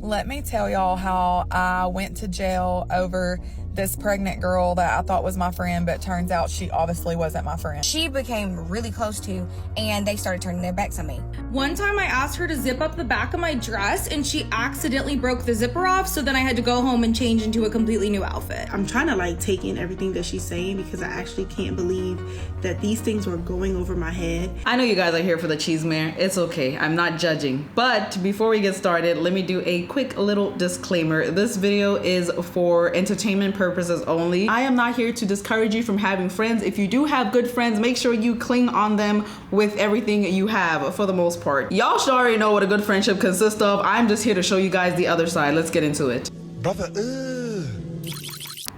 Let me tell y'all how I went to jail over this pregnant girl that I thought was my friend, but turns out she obviously wasn't my friend. She became really close to, and they started turning their backs on me. One time I asked her to zip up the back of my dress and she accidentally broke the zipper off, so then I had to go home and change into a completely new outfit. I'm trying to like take in everything that she's saying because I actually can't believe that these things were going over my head. I know you guys are here for the cheese mare. It's okay, I'm not judging. But before we get started, let me do a quick little disclaimer. This video is for entertainment purposes only. I am not here to discourage you from having friends. If you do have good friends, make sure you cling on them with everything you have for the most part. Y'all should already know what a good friendship consists of. I'm just here to show you guys the other side. Let's get into it. Brother,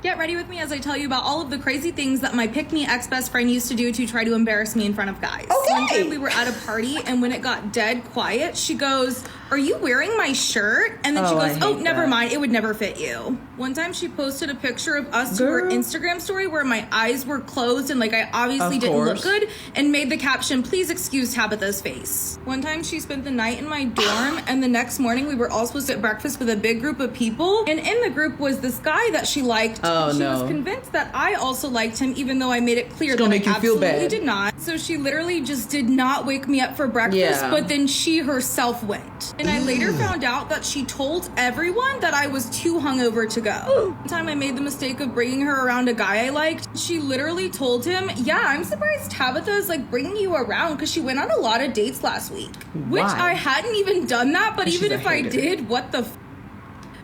Get ready with me as I tell you about all of the crazy things that my pick-me ex-best friend used to do to try to embarrass me in front of guys. Okay. One time we were at a party, and when it got dead quiet, she goes, "Are you wearing my shirt?" And then she goes, "Oh, never mind, it would never fit you." One time she posted a picture of us to her Instagram story where my eyes were closed and like I obviously didn't look good, and made the caption, "Please excuse Tabitha's face." One time she spent the night in my dorm, and the next morning we were all supposed to eat breakfast with a big group of people, and in the group was this guy that she liked. She was convinced that I also liked him, even though I made it clear that I absolutely did not. So she literally just did not wake me up for breakfast, but then she herself went. And I later found out that she told everyone that I was too hungover to go. One time I made the mistake of bringing her around a guy I liked. She literally told him, "Yeah, I'm surprised Tabitha's like bringing you around because she went on a lot of dates last week." Which I hadn't even done that, but even if I did, what the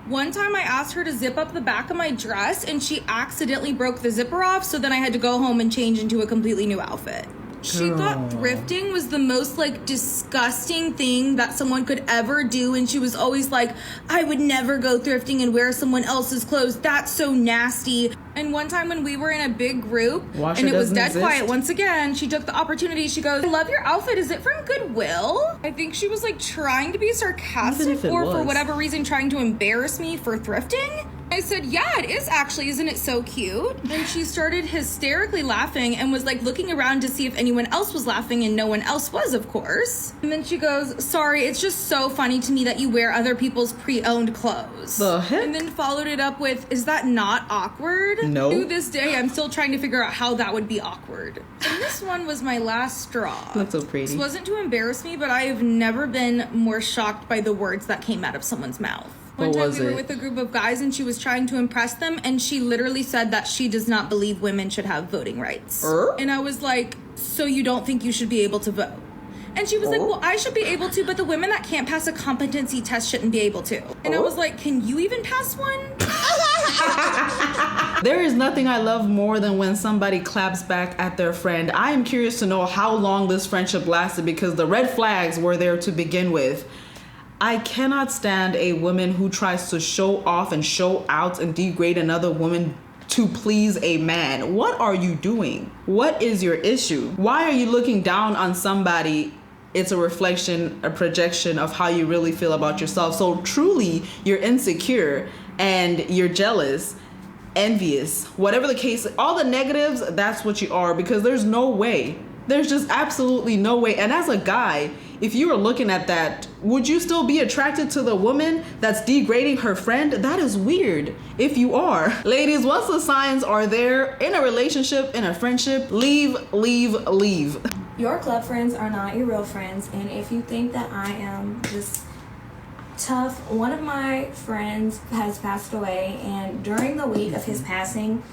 One time I asked her to zip up the back of my dress and she accidentally broke the zipper off, so then I had to go home and change into a completely new outfit. She thought thrifting was the most like disgusting thing that someone could ever do, and she was always like, "I would never go thrifting and wear someone else's clothes. That's so nasty." And one time when we were in a big group and it was dead quiet once again, she took the opportunity. She goes, "I love your outfit. Is it from Goodwill?" I think she was like trying to be sarcastic or for whatever reason trying to embarrass me for thrifting. I said, "Yeah, it is actually. Isn't it so cute?" And she started hysterically laughing and was like looking around to see if anyone else was laughing, and no one else was, of course. And then she goes, "Sorry, it's just so funny to me that you wear other people's pre-owned clothes." The heck? And then followed it up with, "Is that not awkward?" No. To this day, I'm still trying to figure out how that would be awkward. And this one was my last straw. That's so pretty. This wasn't to embarrass me, but I have never been more shocked by the words that came out of someone's mouth. One time we were with a group of guys and she was trying to impress them, and she literally said that she does not believe women should have voting rights. And I was like, "So you don't think you should be able to vote?" And she was like, "Well, I should be able to, but the women that can't pass a competency test shouldn't be able to." And I was like, "Can you even pass one?" There is nothing I love more than when somebody claps back at their friend. I am curious to know how long this friendship lasted, because the red flags were there to begin with. I cannot stand a woman who tries to show off and show out and degrade another woman to please a man. What are you doing? What is your issue? Why are you looking down on somebody? It's a reflection, a projection of how you really feel about yourself. So truly, you're insecure and you're jealous, envious, whatever the case, all the negatives, that's what you are, because there's no way. There's just absolutely no way. And as a guy, if you were looking at that, would you still be attracted to the woman that's degrading her friend? That is weird if you are. Ladies, once the signs are there in a relationship, in a friendship, leave, leave, leave. Your club friends are not your real friends, and if you think that I am just tough, one of my friends has passed away, and during the week of his passing,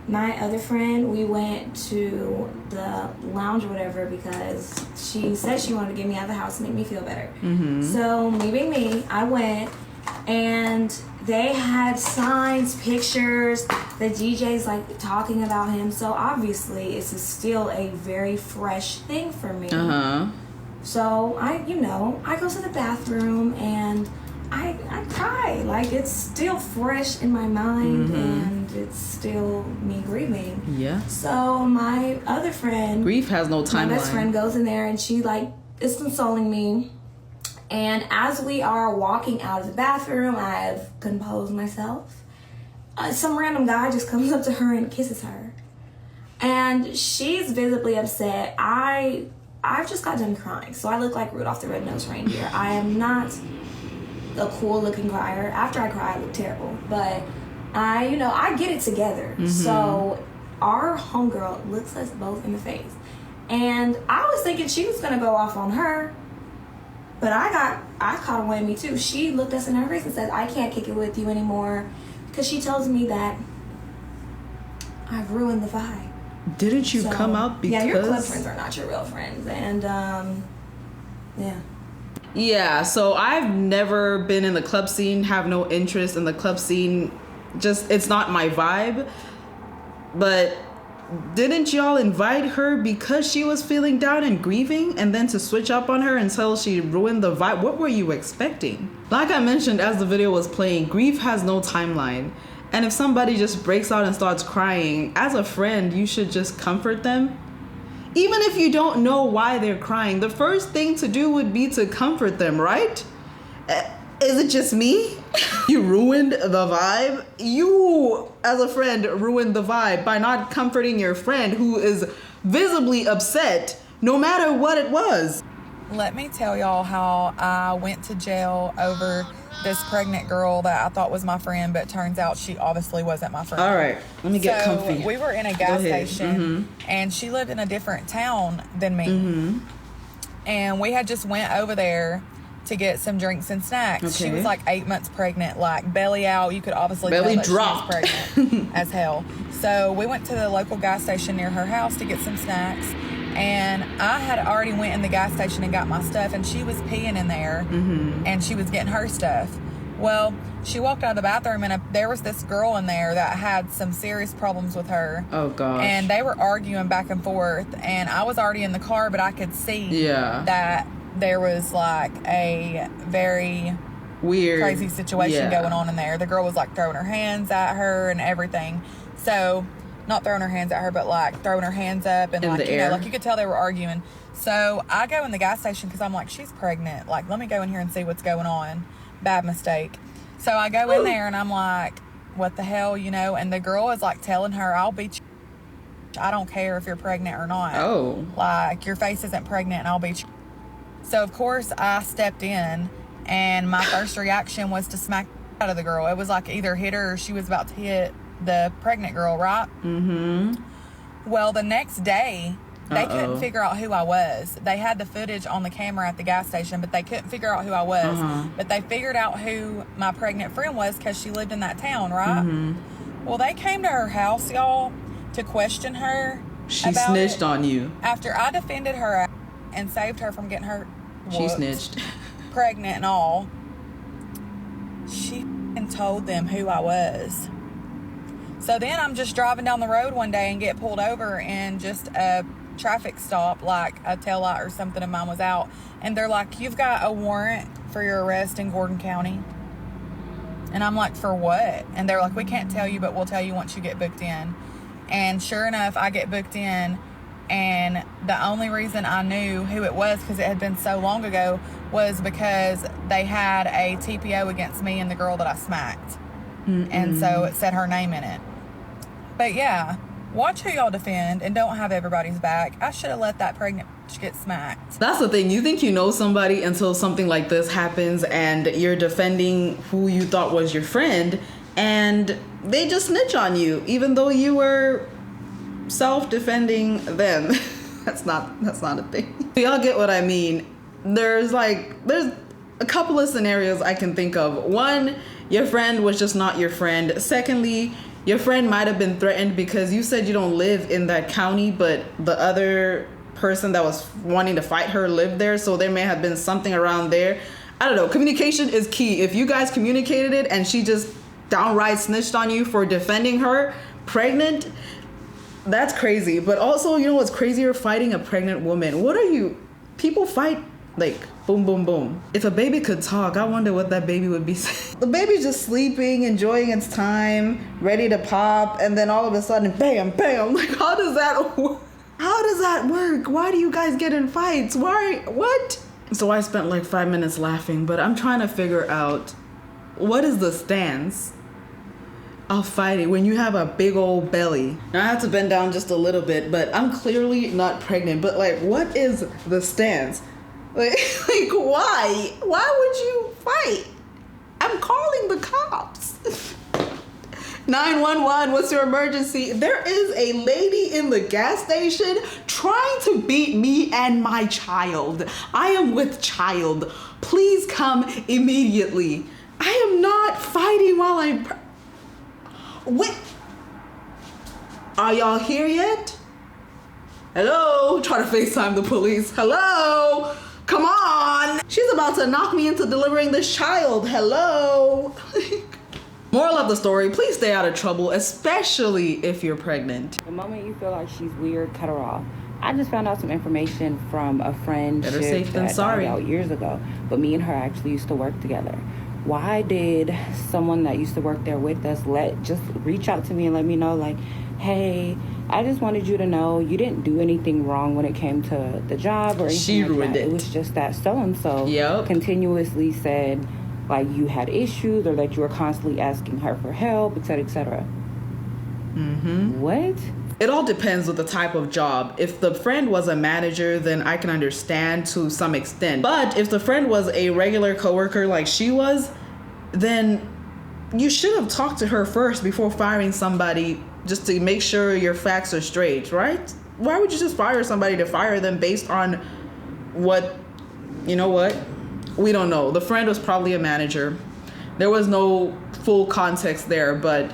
my other friend, we went to the lounge or whatever because she said she wanted to get me out of the house and make me feel better. So me being me, I went, and they had signs, pictures, the DJ's like talking about him. So obviously it's still a very fresh thing for me. So I go to the bathroom and I cry. Like, it's still fresh in my mind, and it's still me grieving. Yeah. So my other friend, grief has no timeline. My best friend goes in there and she like is consoling me. And as we are walking out of the bathroom, I've composed myself. Some random guy just comes up to her and kisses her, and she's visibly upset. I've just got done crying, so I look like Rudolph the Red-Nosed Reindeer. I am not a cool looking crier. After I cry, I look terrible. But I get it together. So our homegirl looks us both in the face. And I was thinking she was gonna go off on her. But I caught a whammy too. She looked us in her face and said, I can't kick it with you anymore. Because she tells me that I've ruined the vibe. Didn't you come out because... Yeah, your club friends are not your real friends. And, yeah. Yeah, so I've never been in the club scene, have no interest in the club scene. Just, it's not my vibe. But didn't y'all invite her because she was feeling down and grieving, and then to switch up on her until she ruined the vibe? What were you expecting? Like I mentioned as the video was playing, grief has no timeline. And if somebody just breaks out and starts crying, as a friend, you should just comfort them. Even if you don't know why they're crying, the first thing to do would be to comfort them, right? Is it just me? You ruined the vibe? You, as a friend, ruined the vibe by not comforting your friend who is visibly upset, no matter what it was. Let me tell y'all how I went to jail over this pregnant girl that I thought was my friend, but turns out she obviously wasn't my friend. All right, let me get comfy. We were in a gas station, and she lived in a different town than me. And we had just went over there to get some drinks and snacks. Okay. She was like 8 months pregnant, like belly out. You could obviously belly tell that drop. she was pregnant as hell. So we went to the local gas station near her house to get some snacks. And I had already went in the gas station and got my stuff, and she was peeing in there, and she was getting her stuff. Well, she walked out of the bathroom, and there was this girl in there that had some serious problems with her. Oh, gosh. And they were arguing back and forth, and I was already in the car, but I could see that there was like a very weird, crazy situation going on in there. The girl was like throwing her hands at her and everything. So... not throwing her hands at her, but like throwing her hands up and like, you know, like you could tell they were arguing. So I go in the gas station because I'm like, she's pregnant. Like, let me go in here and see what's going on. Bad mistake. So I go in there and I'm like, what the hell, you know? And the girl is like telling her, I'll beat you. I don't care if you're pregnant or not. Oh. Like, your face isn't pregnant and I'll beat you. So of course I stepped in, and my first reaction was to smack out of the girl. It was like either hit her or she was about to hit the pregnant girl, right? Well, the next day they couldn't figure out who I was. They had the footage on the camera at the gas station, but they couldn't figure out who I was. But they figured out who my pregnant friend was because she lived in that town, right? Well, they came to her house, y'all, to question her. She snitched on you after I defended her and saved her from getting her she snitched pregnant and all. She told them who I was. So then I'm just driving down the road one day and get pulled over, and just a traffic stop, like a tail light or something of mine was out. And they're like, you've got a warrant for your arrest in Gordon County. And I'm like, for what? And they're like, we can't tell you, but we'll tell you once you get booked in. And sure enough, I get booked in. And the only reason I knew who it was, because it had been so long ago, was because they had a TPO against me and the girl that I smacked. And so it said her name in it. But yeah, watch who y'all defend and don't have everybody's back. I should have let that pregnant bitch get smacked. That's the thing. You think you know somebody until something like this happens and you're defending who you thought was your friend, and they just snitch on you, even though you were self-defending them. That's not a thing. Y'all get what I mean. There's a couple of scenarios I can think of. One, your friend was just not your friend. Secondly, your friend might have been threatened because you said you don't live in that county, but the other person that was wanting to fight her lived there, so there may have been something around there. I don't know. Communication is key. If you guys communicated it and she just downright snitched on you for defending her pregnant, that's crazy. But also, you know what's crazier? Fighting a pregnant woman. People fight like boom, boom, boom. If a baby could talk, I wonder what that baby would be saying. The baby's just sleeping, enjoying its time, ready to pop, and then all of a sudden, bam, bam. Like, how does that work? How does that work? Why do you guys get in fights? Why? What? So I spent like 5 minutes laughing, but I'm trying to figure out what is the stance of fighting when you have a big old belly. Now I have to bend down just a little bit, but I'm clearly not pregnant. But like, what is the stance? Like why? Why would you fight? I'm calling the cops. 911, what's your emergency? There is a lady in the gas station trying to beat me and my child. I am with child. Please come immediately. I am not fighting while I'm... Wait. Are y'all here yet? Hello? Try to FaceTime the police. Hello? Come on. She's about to knock me into delivering this child. Hello? Moral of the story, please stay out of trouble, especially if you're pregnant. The moment you feel like she's weird, cut her off. I just found out some information from a friend Better safe than that sorry. died out years ago, but me and her actually used to work together. Why did someone that used to work there with us just reach out to me and let me know, like, hey, I just wanted you to know you didn't do anything wrong when it came to the job or anything. She like ruined that. it. It was just that so-and-so continuously said, like, you had issues or that you were constantly asking her for help, etc., etc. What? It all depends with the type of job. If the friend was a manager, then I can understand to some extent. But if the friend was a regular coworker like she was, then you should have talked to her first before firing somebody, just to make sure your facts are straight, right? Why would you just fire somebody to fire them based on what, you know what? We don't know. The friend was probably a manager. There was no full context there, but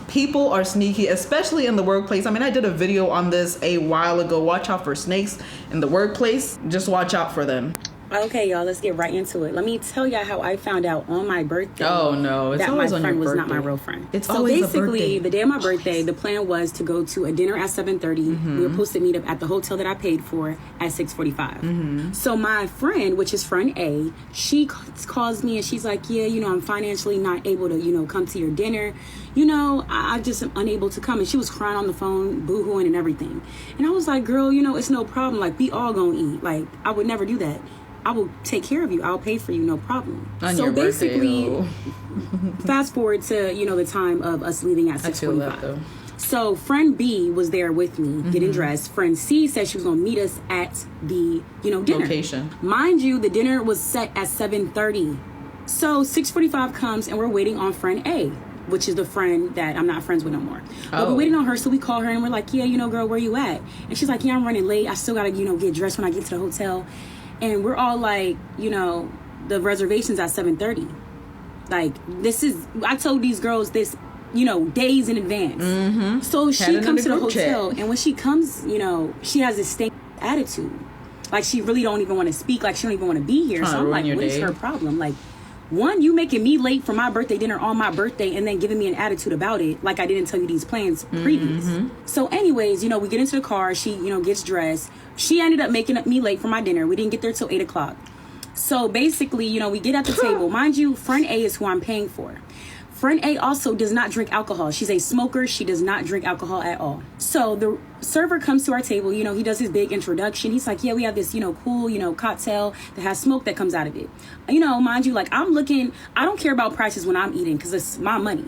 people are sneaky, especially in the workplace. I mean, I did a video on this a while ago. Watch out for snakes in the workplace. Just watch out for them. Okay, y'all, let's get right into it. Let me tell y'all how I found out on my birthday. Oh, no. It's that always my on friend your was birthday. not my real friend. It's so always a basically, birthday. the day of my birthday, the plan was to go to a dinner at 7:30. We were supposed to meet up at the hotel that I paid for at 6:45. So my friend, which is friend A, she calls me and she's like, yeah, I'm financially not able to, come to your dinner. I just am unable to come. And she was crying on the phone, boo-hooing and everything. And I was like, girl, it's no problem. Like, we all gonna eat. Like, I would never do that. I will take care of you. I'll pay for you, no problem. On so your basically, birthday, fast forward to, the time of us leaving at 6:45. So friend B was there with me getting dressed. Friend C said she was going to meet us at the, dinner. Location. Mind you, the dinner was set at 7:30. So 6:45 comes and we're waiting on friend A, which is the friend that I'm not friends with no more. But we're waiting on her, so we call her and we're like, yeah, girl, where you at? And she's like, yeah, I'm running late. I still got to, get dressed when I get to the hotel. And we're all like, the reservation's at 7:30. Like, I told these girls this, days in advance. So she comes to the hotel, and when she comes, she has this stank attitude. Like, she really don't even want to speak. Like, she don't even want to be here. So I'm like, what is her problem? Like, one, you making me late for my birthday dinner on my birthday and then giving me an attitude about it, like I didn't tell you these plans previous. So anyways, we get into the car. She, gets dressed. She ended up making me late for my dinner. We didn't get there till 8 o'clock. So basically, we get at the table. Mind you, friend A is who I'm paying for. Friend A also does not drink alcohol. She's a smoker. She does not drink alcohol at all. So the server comes to our table. He does his big introduction. He's like, yeah, we have this, cool, cocktail that has smoke that comes out of it. Mind you, like, I'm looking, I don't care about prices when I'm eating because it's my money.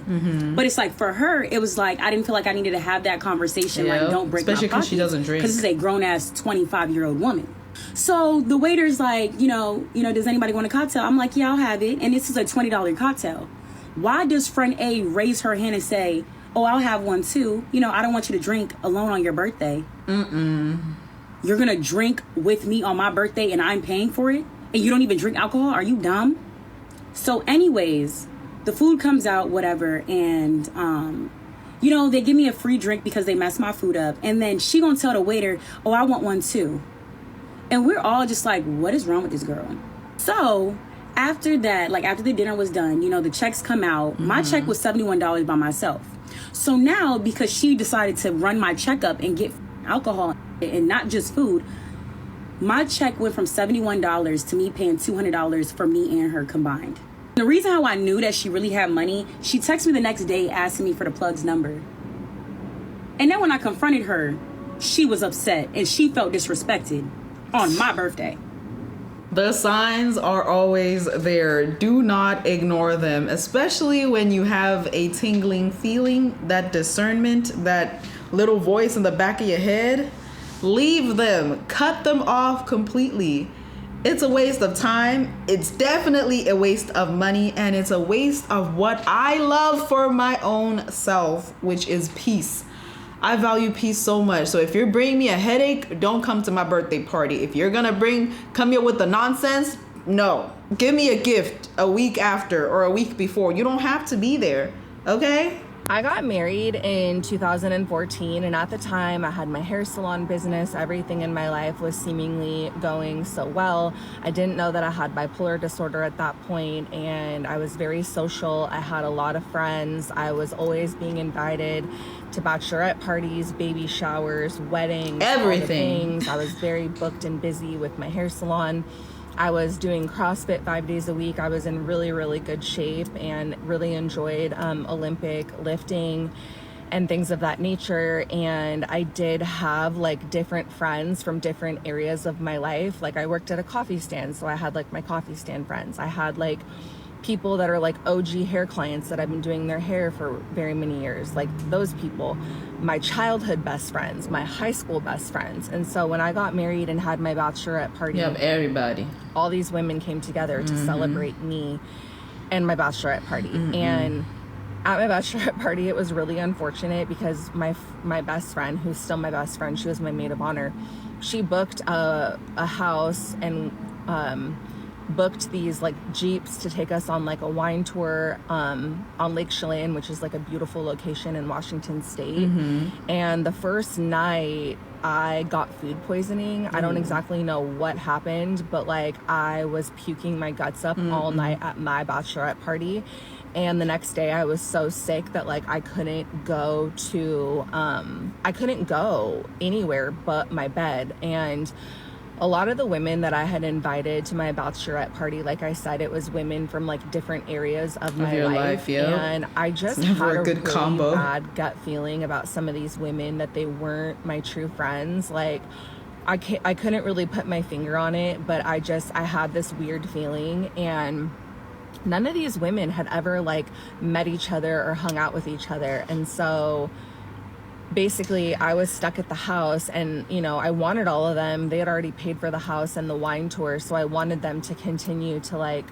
But it's like, for her, it was like, I didn't feel like I needed to have that conversation. Like, don't break especially my pocket. because she doesn't drink. Because it's a grown-ass 25-year-old woman. So the waiter's like, does anybody want a cocktail? I'm like, yeah, I'll have it. And this is a $20 cocktail. Why does friend A raise her hand and say, oh, I'll have one too? I don't want you to drink alone on your birthday. You're going to drink with me on my birthday and I'm paying for it? And you don't even drink alcohol? Are you dumb? So anyways, the food comes out, whatever. And, they give me a free drink because they messed my food up. And then she going to tell the waiter, oh, I want one too. And we're all just like, what is wrong with this girl? So after that, like after the dinner was done, the checks come out. My check was $71 by myself. So now, because she decided to run my check up and get alcohol and not just food, my check went from $71 to me paying $200 for me and her combined. The reason how I knew that she really had money, she texted me the next day asking me for the plug's number. And then when I confronted her, she was upset and she felt disrespected on my birthday. The signs are always there. Do not ignore them, especially when you have a tingling feeling, that discernment, that little voice in the back of your head. Leave them. Cut them off completely. It's a waste of time. It's definitely a waste of money, and it's a waste of what I love for my own self, which is peace. I value peace so much. So if you're bringing me a headache, don't come to my birthday party. If you're gonna come here with the nonsense, no. Give me a gift a week after or a week before. You don't have to be there, okay? I got married in 2014, and at the time I had my hair salon business. Everything in my life was seemingly going so well. I didn't know that I had bipolar disorder at that point, and I was very social. I had a lot of friends. I was always being invited to bachelorette parties, baby showers, weddings, everything. All the things. I was very booked and busy with my hair salon. I was doing CrossFit 5 days a week. I was in really, really good shape and really enjoyed Olympic lifting and things of that nature. And I did have like different friends from different areas of my life. Like I worked at a coffee stand, so I had like my coffee stand friends. I had like people that are like OG hair clients that I've been doing their hair for very many years, like those people, my childhood best friends, my high school best friends. And so when I got married and had my bachelorette party, you have everybody. All these women came together to celebrate me and my bachelorette party. And at my bachelorette party, it was really unfortunate because my best friend, who's still my best friend, she was my maid of honor, she booked a house and booked these like Jeeps to take us on like a wine tour on Lake Chelan, which is like a beautiful location in Washington State. And the first night I got food poisoning. I don't exactly know what happened, but like I was puking my guts up all night at my bachelorette party. And the next day I was so sick that like I couldn't go anywhere but my bed. And a lot of the women that I had invited to my bachelorette party, like I said, it was women from like different areas of my life. And I just had a good really combo. Bad gut feeling about some of these women, that they weren't my true friends. Like I couldn't really put my finger on it, but I had this weird feeling. And none of these women had ever like met each other or hung out with each other. And so basically I was stuck at the house, and you know, I wanted all of them. They had already paid for the house and the wine tour, so I wanted them to continue to like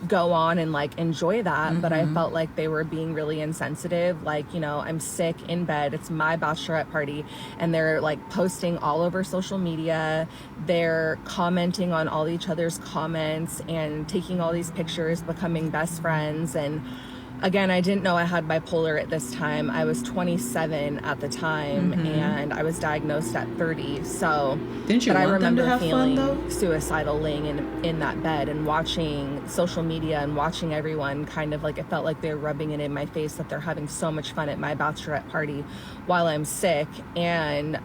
go on and like enjoy that. But I felt like they were being really insensitive. Like, you know, I'm sick in bed, it's my bachelorette party, and they're like posting all over social media, they're commenting on all each other's comments and taking all these pictures, becoming best friends. And again, I didn't know I had bipolar at this time. I was 27 at the time, and I was diagnosed at 30. So, didn't you? But want I remember them to have feeling fun, though? Suicidal, laying in that bed and watching social media and watching everyone kind of like, it felt like they were rubbing it in my face that they're having so much fun at my bachelorette party while I'm sick. And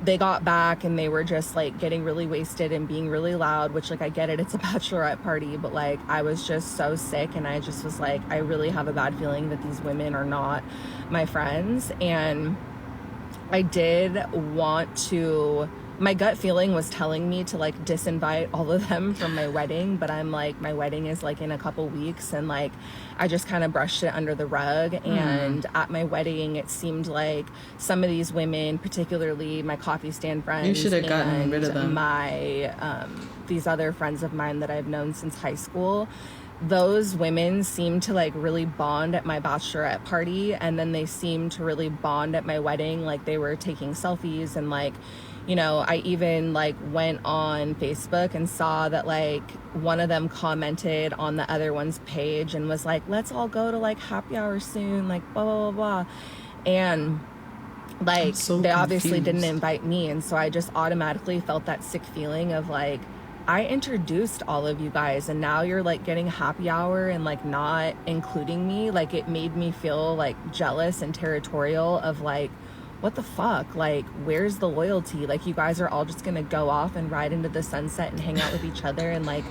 they got back and they were just like getting really wasted and being really loud, which like I get it, it's a bachelorette party, but like I was just so sick, and I just was like, I really have a bad feeling that these women are not my friends. And I did want to, my gut feeling was telling me to like disinvite all of them from my wedding, but I'm like, my wedding is like in a couple weeks, and like I just kind of brushed it under the rug. And at my wedding, it seemed like some of these women, particularly my coffee stand friends, you should have gotten rid of them. My these other friends of mine that I've known since high school, those women seemed to like really bond at my bachelorette party, and then they seemed to really bond at my wedding. Like they were taking selfies, and like, you know, I even like went on Facebook and saw that like one of them commented on the other one's page and was like, let's all go to like happy hour soon, like blah, blah, blah, blah. And like they obviously didn't invite me. And so I just automatically felt that sick feeling of like, I introduced all of you guys and now you're like getting happy hour and like not including me. Like it made me feel like jealous and territorial of like, what the fuck? Like, where's the loyalty? Like, you guys are all just gonna go off and ride into the sunset and hang out with each other and like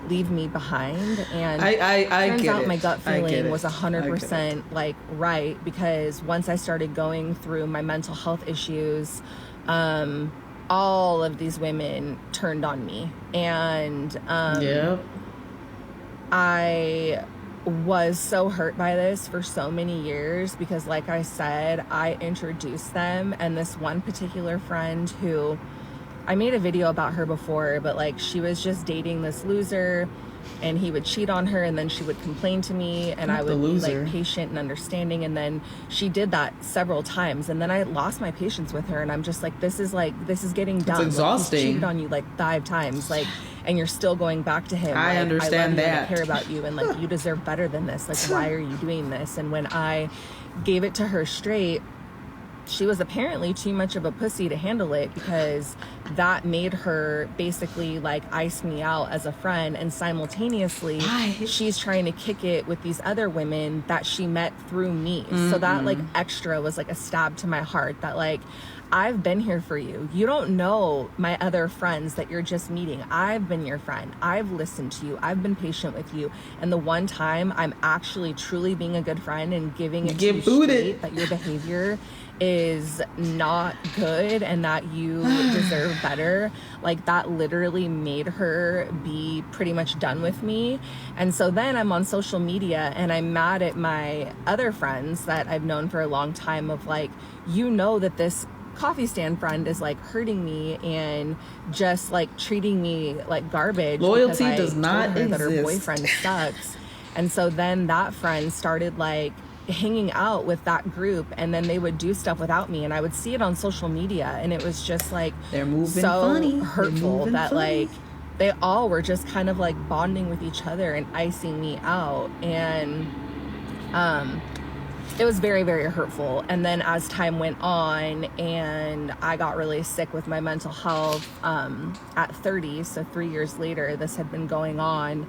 leave me behind. And I turns get out it. my gut feeling was 100% like right, because once I started going through my mental health issues, all of these women turned on me. And I was so hurt by this for so many years because, like I said, I introduced them, and this one particular friend who I made a video about her before, but like she was just dating this loser and he would cheat on her and then she would complain to me and I would be like patient and understanding, and then she did that several times and then I lost my patience with her and I'm just like, this is getting dumb. It's exhausting. Like, he's cheated on you like 5 times, like, and you're still going back to him. I like, understand I love that. you and I care about you and like you deserve better than this. Like, why are you doing this? And when I gave it to her straight, she was apparently too much of a pussy to handle it, because that made her basically like ice me out as a friend, and simultaneously she's trying to kick it with these other women that she met through me. So that like extra was like a stab to my heart, that like, I've been here for you. You don't know my other friends that you're just meeting. I've been your friend. I've listened to you. I've been patient with you. And the one time I'm actually truly being a good friend and giving it to you straight, that your behavior is not good and that you deserve better, like that literally made her be pretty much done with me. And so then I'm on social media and I'm mad at my other friends that I've known for a long time, of like, you know that this coffee stand friend is like hurting me and just like treating me like garbage. Loyalty does not exist. That her boyfriend sucks. And so then that friend started like hanging out with that group, and then they would do stuff without me and I would see it on social media, and it was just like, they're moving so funny. hurtful that like they all were just kind of like bonding with each other and icing me out. And it was very, very hurtful. And then as time went on and I got really sick with my mental health at 30, so 3 years later, this had been going on.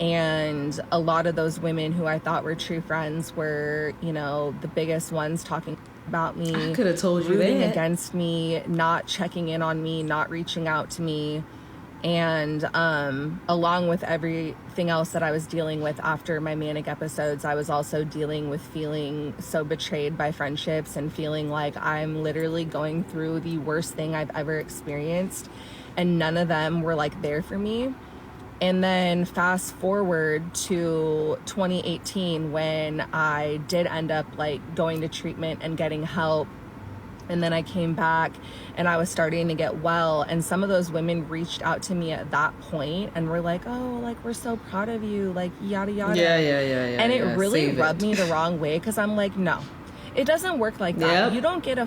And a lot of those women who I thought were true friends were, you know, the biggest ones talking about me. I could have told you rooting that. against me, not checking in on me, not reaching out to me. And along with everything else that I was dealing with after my manic episodes, I was also dealing with feeling so betrayed by friendships and feeling like I'm literally going through the worst thing I've ever experienced, and none of them were like there for me. And then fast forward to 2018, when I did end up like going to treatment and getting help. And then I came back and I was starting to get well. And some of those women reached out to me at that point and were like, oh, like, we're so proud of you, like, yada, yada. Yeah. And it really rubbed me the wrong way, because I'm like, no, it doesn't work like that. Yep. You don't get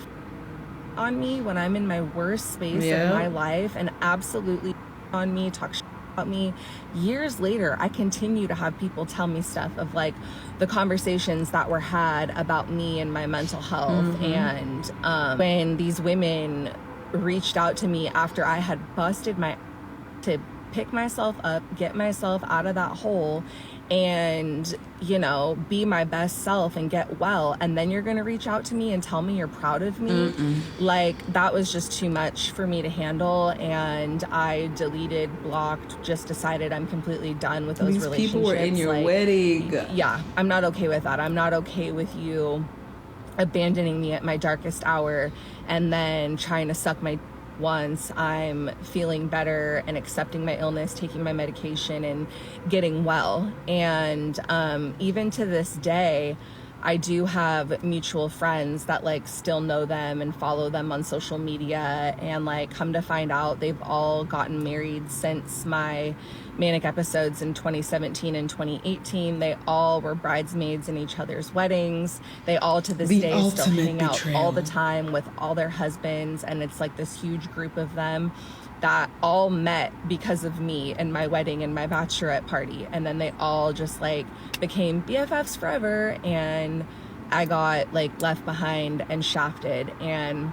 on me when I'm in my worst space of my life, and absolutely on me, talk shit about me. Years later, I continue to have people tell me stuff of like the conversations that were had about me and my mental health. And when these women reached out to me after I had busted my to pick myself up, get myself out of that hole, and, you know, be my best self and get well, and then you're gonna reach out to me and tell me you're proud of me. Like, that was just too much for me to handle, and I deleted, blocked, just decided I'm completely done with those relationships. These people were in your like, wedding. Yeah, I'm not okay with that. I'm not okay with you abandoning me at my darkest hour and then trying to suck my once I'm feeling better and accepting my illness, taking my medication and getting well. And even to this day, I do have mutual friends that like still know them and follow them on social media, and like come to find out they've all gotten married since my manic episodes in 2017 and 2018. They all were bridesmaids in each other's weddings. They all to this day still hang out all the time with all their husbands, and it's like this huge group of them that all met because of me and my wedding and my bachelorette party. And then they all just like became BFFs forever, and I got like left behind and shafted. And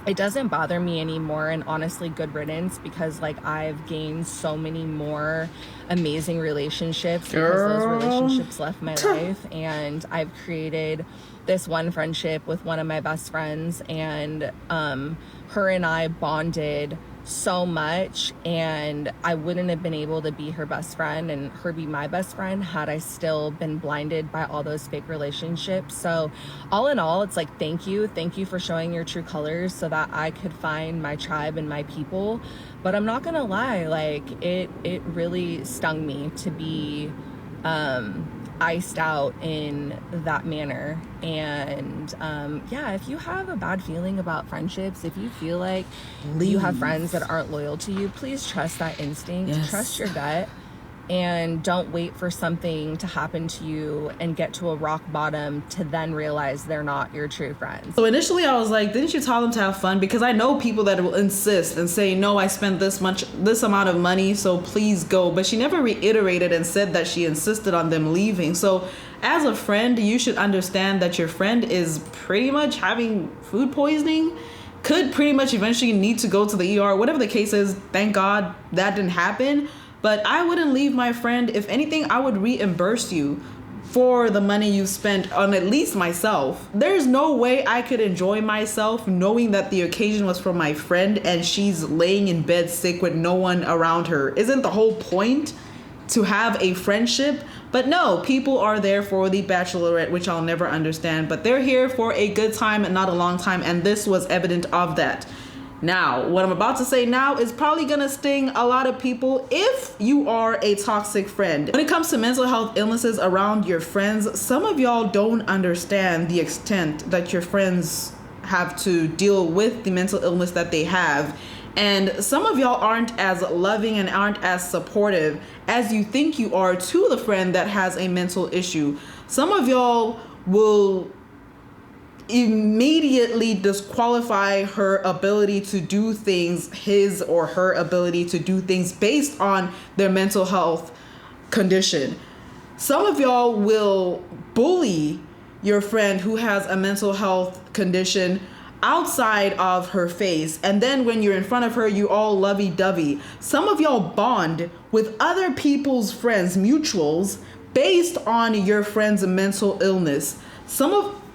it doesn't bother me anymore, and honestly, good riddance, because like I've gained so many more amazing relationships because those relationships left my life. And I've created this one friendship with one of my best friends, and her and I bonded so much, and I wouldn't have been able to be her best friend and her be my best friend had I still been blinded by all those fake relationships. So all in all, it's like, thank you for showing your true colors so that I could find my tribe and my people. But I'm not gonna lie, like it really stung me to be iced out in that manner. And if you have a bad feeling about friendships, if you feel like you have friends that aren't loyal to you, please trust that instinct. Yes. Trust your gut, and don't wait for something to happen to you and get to a rock bottom to then realize they're not your true friends. So initially I was like, didn't you tell them to have fun? Because I know people that will insist and say, no, I spent this amount of money, so please go. But she never reiterated and said that she insisted on them leaving. So as a friend, you should understand that your friend is pretty much having food poisoning, could pretty much eventually need to go to the ER, whatever the case is. Thank God that didn't happen. But I wouldn't leave my friend. If anything, I would reimburse you for the money you spent on at least myself. There's no way I could enjoy myself knowing that the occasion was for my friend and she's laying in bed sick with no one around her. Isn't the whole point to have a friendship? But no, people are there for the bachelorette, which I'll never understand. But they're here for a good time and not a long time. And this was evident of that. Now, what I'm about to say now is probably gonna sting a lot of people if you are a toxic friend. When it comes to mental health illnesses around your friends, some of y'all don't understand the extent that your friends have to deal with the mental illness that they have. And some of y'all aren't as loving and aren't as supportive as you think you are to the friend that has a mental issue. Some of y'all will immediately disqualify her ability to do things, his or her ability to do things based on their mental health condition. Some of y'all will bully your friend who has a mental health condition outside of her face, and then when you're in front of her, you all lovey-dovey. Some of y'all bond with other people's friends, mutuals, based on your friend's mental illness.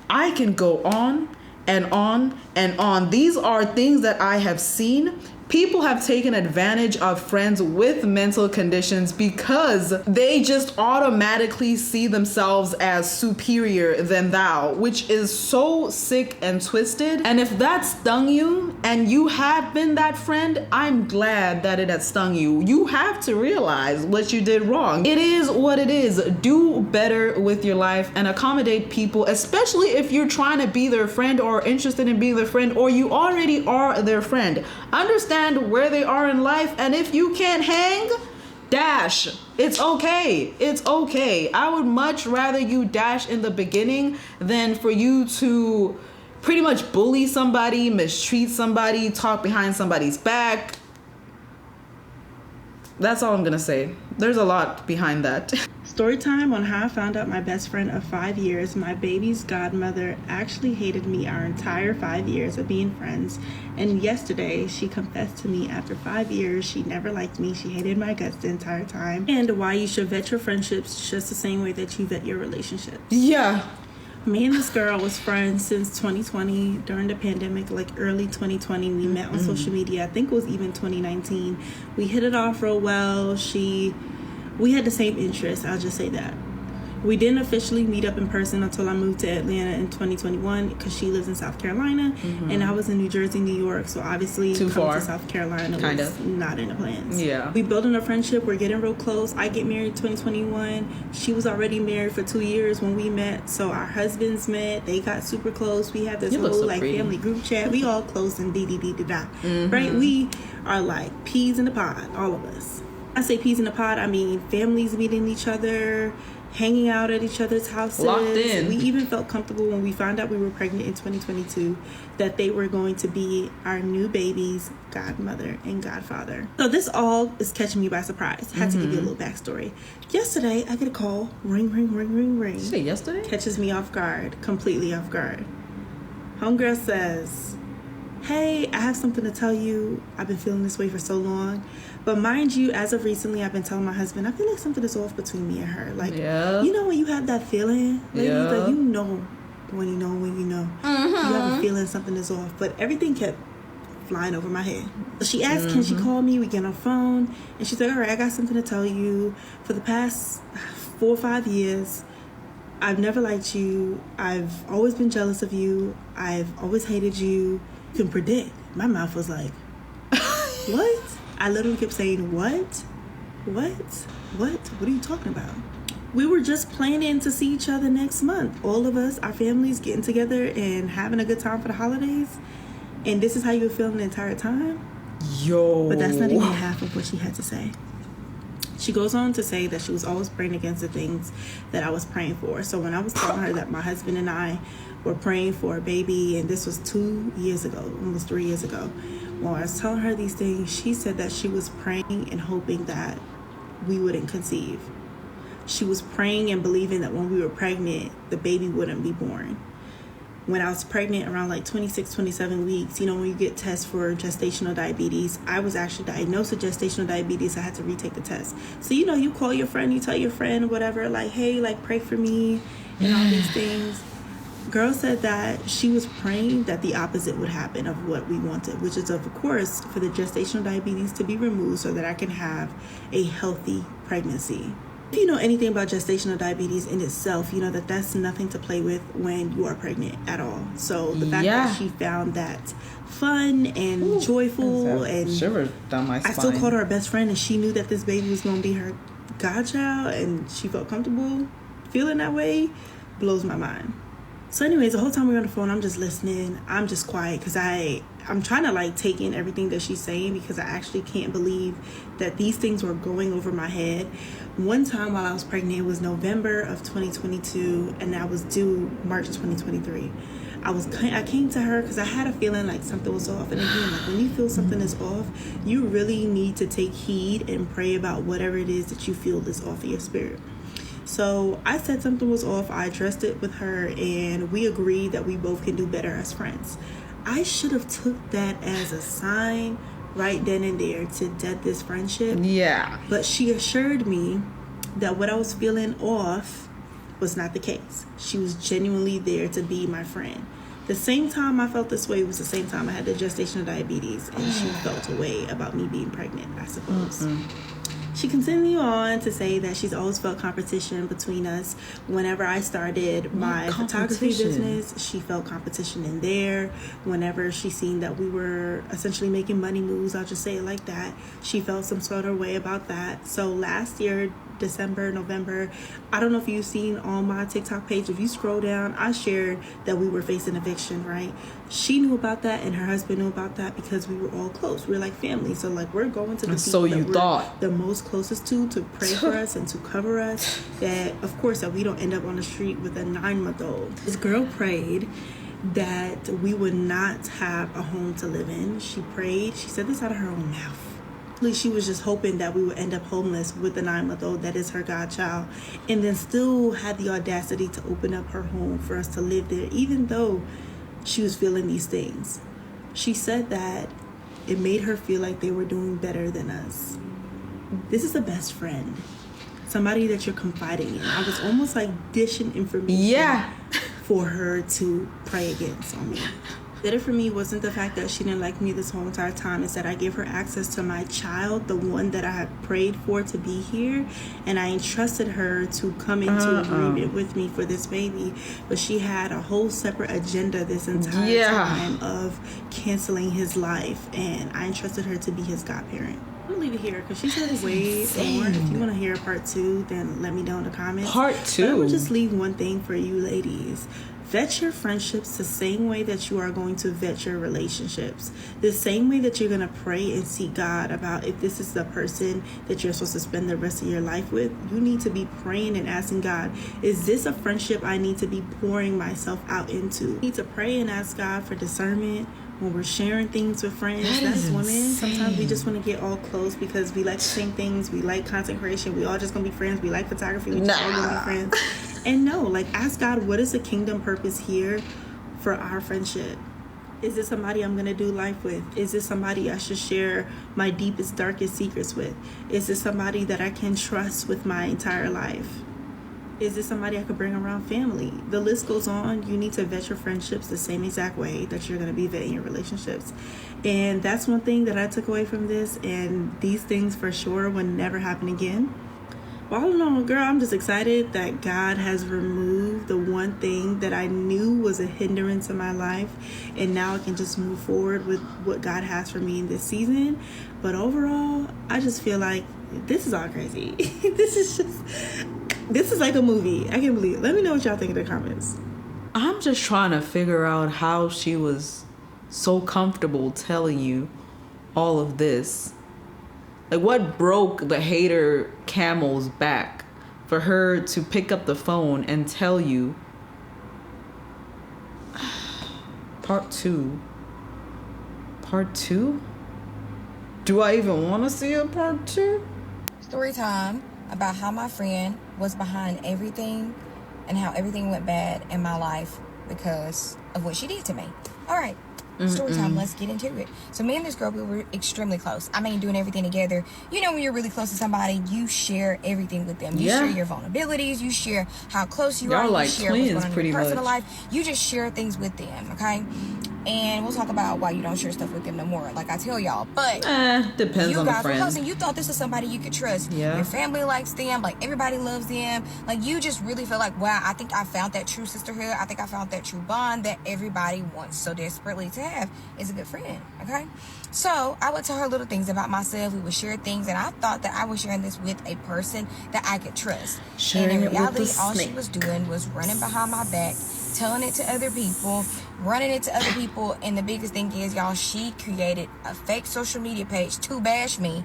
I can go on and on and on. These are things that I have seen. People have taken advantage of friends with mental conditions because they just automatically see themselves as superior than thou, which is so sick and twisted. And if that stung you and you had been that friend, I'm glad that it had stung you. You have to realize what you did wrong. It is what it is. Do better with your life and accommodate people, especially if you're trying to be their friend or interested in being their friend, or you already are their friend. Understand where they are in life, and if you can't hang, dash. It's okay. It's okay. I would much rather you dash in the beginning than for you to pretty much bully somebody, mistreat somebody, talk behind somebody's back. That's all I'm gonna say. There's a lot behind that. Story time on how I found out my best friend of 5 years, my baby's godmother, actually hated me our entire 5 years of being friends. And yesterday, she confessed to me after 5 years she never liked me. She hated my guts the entire time. And why you should vet your friendships just the same way that you vet your relationships. Yeah. Me and this girl was friends since 2020 during the pandemic, like early 2020. We met on social media. I think it was even 2019. We hit it off real well. We had the same interests, I'll just say that. We didn't officially meet up in person until I moved to Atlanta in 2021 because she lives in South Carolina and I was in New Jersey, New York. So obviously coming to South Carolina was not in the plans. Yeah. We building a friendship. We're getting real close. I get married in 2021. She was already married for 2 years when we met. So our husbands met. They got super close. We have this whole family group chat. We all close and da. Right? We are like peas in the pod, all of us. I say peas in the pod, I mean families meeting each other, hanging out at each other's houses. Locked in. We even felt comfortable when we found out we were pregnant in 2022 that they were going to be our new baby's godmother and godfather. So this all is catching me by surprise. I had to give you a little backstory. Yesterday, I get a call. Ring, ring, ring, ring, ring. Did you say yesterday? Catches me off guard. Completely off guard. Homegirl says, hey, I have something to tell you. I've been feeling this way for so long. But mind you, as of recently, I've been telling my husband, I feel like something is off between me and her. Like, you know when you have that feeling? Like, like you know when you know when you know. You have a feeling something is off. But everything kept flying over my head. So she asked, can she call me? We get on the phone. And she's like, all right, I got something to tell you. For the past 4 or 5 years, I've never liked you. I've always been jealous of you. I've always hated you. You can predict. My mouth was like, what? I literally kept saying, what? What? What? What are you talking about? we were just planning to see each other next month. All of us, our families, getting together and having a good time for the holidays. And this is how you were feeling the entire time? Yo. But that's not even half of what she had to say. She goes on to say that she was always praying against the things that I was praying for. So when I was telling her that my husband and I were praying for a baby, and this was 2 years ago, almost 3 years ago, when I was telling her these things, she said that she was praying and hoping that we wouldn't conceive. She was praying and believing that when we were pregnant, the baby wouldn't be born. When I was pregnant around like 26, 27 weeks, you know, when you get tests for gestational diabetes, I was actually diagnosed with gestational diabetes. I had to retake the test. So, you know, you call your friend, you tell your friend, whatever, like, hey, like, pray for me and all these things. Girl said that she was praying that the opposite would happen of what we wanted, which is, of course, for the gestational diabetes to be removed so that I can have a healthy pregnancy. If you know anything about gestational diabetes in itself, you know that that's nothing to play with when you are pregnant at all. So the fact that she found that fun and joyful, and shiver down my spine. I still called her best friend, and she knew that this baby was going to be her godchild, and she felt comfortable feeling that way, blows my mind. So anyways, the whole time we were on the phone, I'm just listening. I'm just quiet because I'm trying to like take in everything that she's saying, because I actually can't believe that these things were going over my head. One time while I was pregnant, it was November of 2022, and I was due March 2023. I came to her because I had a feeling like something was off. And again, like when you feel something is off, you really need to take heed and pray about whatever it is that you feel is off of your spirit. So I said something was off. I addressed it with her, and we agreed that we both can do better as friends. I should have took that as a sign right then and there to dead this friendship. Yeah. But she assured me that what I was feeling off was not the case. She was genuinely there to be my friend. The same time I felt this way was the same time I had the gestational diabetes, and she felt a way about me being pregnant, I suppose. She continued on to say that she's always felt competition between us. Whenever I started my photography business, she felt competition in there. Whenever she seen that we were essentially making money moves, I'll just say it like that, she felt some sort of way about that. So last year, December, November, I don't know if you've seen on my TikTok page, if you scroll down, I shared that we were facing eviction, right? She knew about that, and her husband knew about that, because we were all close. We were like family. So like we're going to the people that we're the most closest to pray for us and to cover us, that of course that we don't end up on the street with a 9-month-old. This girl prayed that we would not have a home to live in. She prayed, she said this out of her own mouth. She was just hoping that we would end up homeless with the 9-month-old that is her godchild, and then still had the audacity to open up her home for us to live there, even though she was feeling these things. She said that it made her feel like they were doing better than us. This is a best friend, somebody that you're confiding in. I was almost like dishing information for her to pray against on me. Better for me wasn't the fact that she didn't like me this whole entire time. It's that I gave her access to my child, the one that I had prayed for to be here, and I entrusted her to come into agreement with me for this baby. But she had a whole separate agenda this entire time of canceling his life, and I entrusted her to be his godparent. I'm gonna leave it here because she said way more. If you want to hear part 2, then let me know in the comments. Part 2. But I will just leave one thing for you ladies. Vet your friendships the same way that you are going to vet your relationships. The same way that you're going to pray and seek God about if this is the person that you're supposed to spend the rest of your life with. You need to be praying and asking God, is this a friendship I need to be pouring myself out into? You need to pray and ask God for discernment when we're sharing things with friends. That's women. Sometimes we just want to get all close because we like the same things. We like content creation. We all just going to be friends. We like photography. We just all going to be friends. And no, like, ask God, what is the kingdom purpose here for our friendship? Is this somebody I'm going to do life with? Is this somebody I should share my deepest, darkest secrets with? Is this somebody that I can trust with my entire life? Is this somebody I could bring around family? The list goes on. You need to vet your friendships the same exact way that you're going to be vetting your relationships. And that's one thing that I took away from this. And these things for sure will never happen again. Well, all in all, girl, I'm just excited that God has removed the one thing that I knew was a hindrance in my life, and now I can just move forward with what God has for me in this season. But overall, I just feel like this is all crazy. This is just, This is like a movie. I can't believe it. Let me know what y'all think in the comments. I'm just trying to figure out how she was so comfortable telling you all of this. Like, what broke the hater camel's back for her to pick up the phone and tell you? Part two. Do I even want to see a part 2? Story time about how my friend was behind everything and how everything went bad in my life because of what she did to me. All right. Story time, let's get into it. So me and this girl, we were extremely close. I mean, doing everything together. You know, when you're really close to somebody, you share everything with them. You share your vulnerabilities. You share how close you are. Y'all like you share twins, what's going on pretty in your personal much. life. You just share things with them, okay? And we'll talk about why you don't share stuff with them no more, like I tell y'all. But depends you on the guys were friend. close, and you thought this was somebody you could trust. Yeah. Your family likes them, like everybody loves them. Like you just really feel like, wow, I think I found that true sisterhood. I think I found that true bond that everybody wants so desperately to have is a good friend, okay? So I would tell her little things about myself. We would share things, and I thought that I was sharing this with a person that I could trust. Sharing and in it with reality, the all she snake. was doing was running behind my back, telling it to other people, running it to other people. And the biggest thing is, y'all, she created a fake social media page to bash me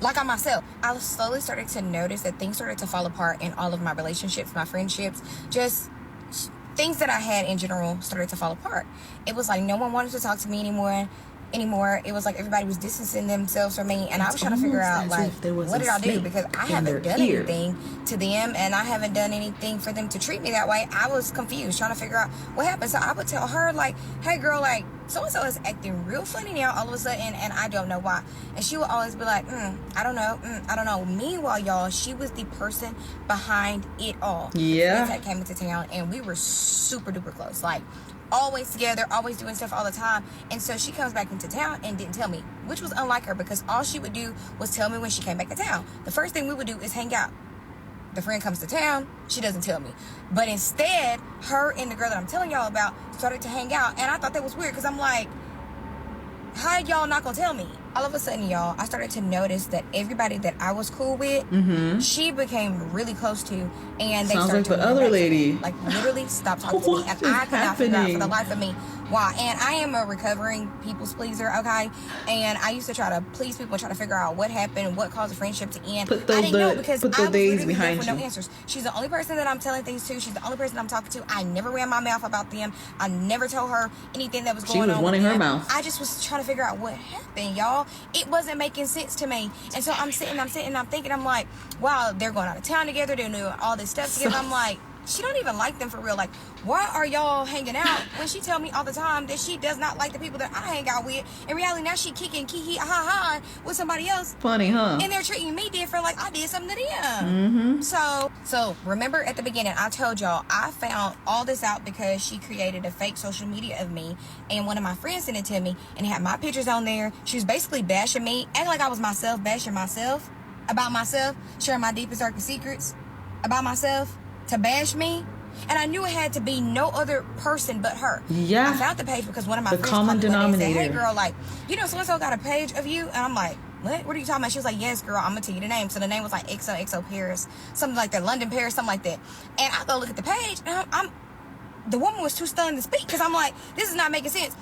like on myself. I slowly started to notice that things started to fall apart in all of my relationships, my friendships, just things that I had in general started to fall apart. It was like no one wanted to talk to me anymore. It was like everybody was distancing themselves from me, and I was trying to figure out, like, what did I do? Because I haven't done anything to them, and I haven't done anything for them to treat me that way. I was confused, trying to figure out what happened. So I would tell her, like, hey girl, like, so-and-so is acting real funny now all of a sudden, and I don't know why. And she would always be like, I don't know. Meanwhile, y'all, she was the person behind it all. Yeah. The friends that came into town, and we were super duper close, like always together, always doing stuff all the time. And so she comes back into town and didn't tell me, which was unlike her, because all she would do was tell me when she came back to town. The first thing we would do is hang out. The friend comes to town, she doesn't tell me. But instead, her and the girl that I'm telling y'all about started to hang out. And I thought that was weird, because I'm like, how y'all not gonna tell me? All of a sudden, y'all, I started to notice that everybody that I was cool with, she became really close to, and they Sounds started like to the other lady. like literally stop talking to me, and I could not figure out for the life of me why. And I am a recovering people's pleaser, okay? And I used to try to please people, try to figure out what happened, what caused the friendship to end. I didn't know, because I was literally there for no answers. She's the only person that I'm telling things to. She's the only person I'm talking to. I never ran my mouth about them. I never told her anything that was going on. She was running her mouth. I just was trying to figure out what happened, y'all. It wasn't making sense to me. And so I'm sitting, I'm thinking, I'm like, wow, they're going out of town together, they're doing all this stuff together. I'm like, she don't even like them for real. Like, why are y'all hanging out when she tell me all the time that she does not like the people that I hang out with? In reality, now she kicking kiki ha ha with somebody else. Funny, huh? And they're treating me different, like I did something to them. So remember at the beginning, I told y'all I found all this out because she created a fake social media of me, and one of my friends sent it to me, and it had my pictures on there. She was basically bashing me, acting like I was myself, bashing myself about myself, sharing my deepest, darkest secrets about myself to bash me. And I knew it had to be no other person but her. Yeah. I found the page because one of my friends common called me one day and said, denominator. hey girl, like, you know, so-and-so got a page of you? And I'm like, what are you talking about? She was like, yes girl, I'm gonna tell you the name. So the name was like XOXO Paris, something like that, London Paris, something like that. And I go look at the page, and I'm the woman was too stunned to speak, because I'm like, this is not making sense.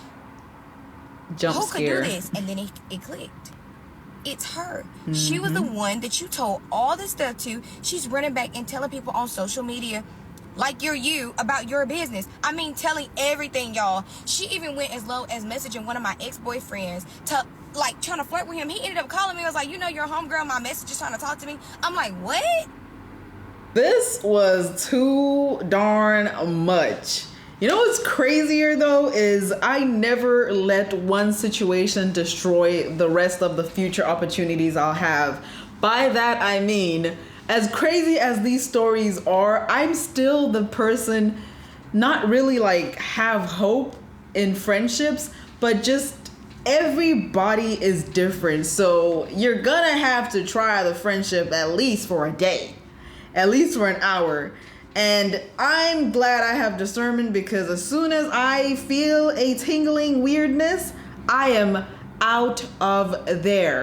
Jump Who scare. could do this? And then it clicked. It's her. She was the one that you told all this stuff to. She's running back and telling people on social media, like you're you, about your business. I mean, telling everything, y'all. She even went as low as messaging one of my ex-boyfriends to, like, trying to flirt with him. He ended up calling me. I was like, you know, your homegirl, my message is trying to talk to me. I'm like, what? This was too darn much. You know what's crazier though is I never let one situation destroy the rest of the future opportunities I'll have. By that I mean, as crazy as these stories are, I'm still the person not really like have hope in friendships, but just everybody is different. So you're gonna have to try the friendship at least for a day, at least for an hour. And I'm glad I have discernment, because as soon as I feel a tingling weirdness, I am out of there.